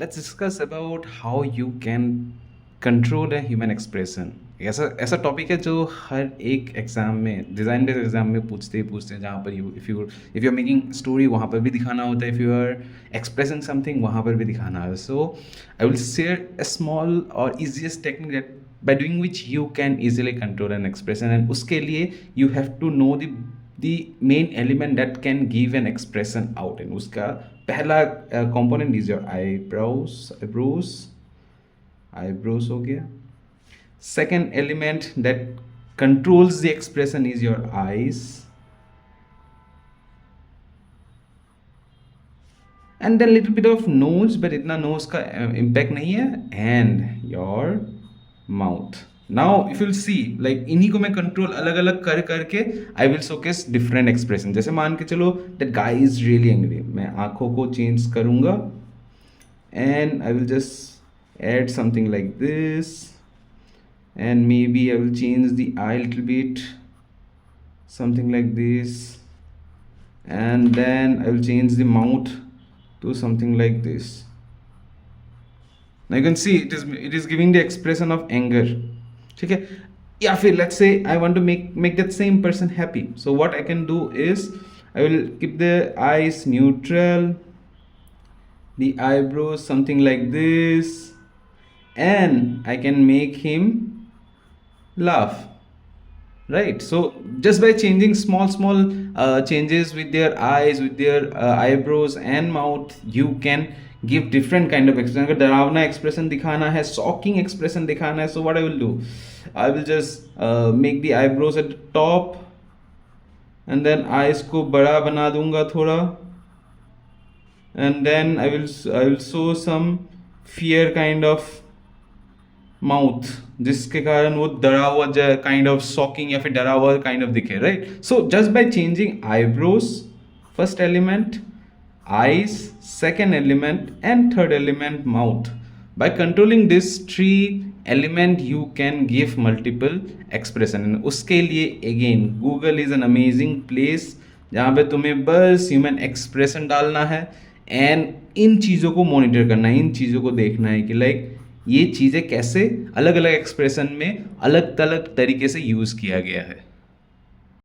Let's discuss about how you can control a human expression. ऐसा ऐसा topic है जो हर एक एग्ज़ाम में, डिज़ाइन बेस्ड एग्ज़ाम में पूछते ही पूछते हैं, जहाँ पर if you are making story वहाँ पर भी दिखाना होता है, if you are expressing something वहाँ पर भी दिखाना है. So I will share a small और easiest technique that by doing which you can easily control an expression, and उसके लिए you have to know the main element that can give an expression out. and उसका पहला component is your eyebrows हो गया. Second element that controls the expression is your eyes, and then little bit of nose, but इतना nose का impact नहीं है, and your mouth. Now if you'll see, like इन्हीं को मैं कंट्रोल अलग अलग कर करके I will showcase different expression. जैसे मान के चलो that guy is really angry, मैं आंखों को चेंज करूंगा and I will just add something like this, and maybe I will change the eye little bit, something like this, and then I will change the mouth to something like this. Now you can see it is giving the expression of anger. ठीक है. या फिर let's say I want to make that same person happy. So what I can do is I will keep the eyes neutral, the eyebrows something like this, and I can make him laugh. Right. So just by changing small changes with their eyes, with their eyebrows and mouth, you can give different kind of expression. अगर डरावना expression दिखाना है, shocking expression दिखाना है, so what I will do, I will just make the eyebrows at the top, and then eyes को बड़ा बना दूंगा थोड़ा, and then I will show some fear kind of mouth, जिसके कारण वो डरा हुआ काइंड ऑफ शॉकिंग या फिर डरा हुआ काइंड ऑफ दिखे. Right. So just by changing eyebrows first element, eyes second element, and third element mouth, by controlling this three element you can give multiple expression. and उसके लिए again Google is an amazing place जहाँ पे तुम्हें बस human expression डालना है and in चीज़ों को मॉनिटर करना है, इन चीज़ों को देखना है कि लाइक ये चीज़ें कैसे अलग अलग एक्सप्रेशन में अलग अलग तरीके से यूज़ किया गया है.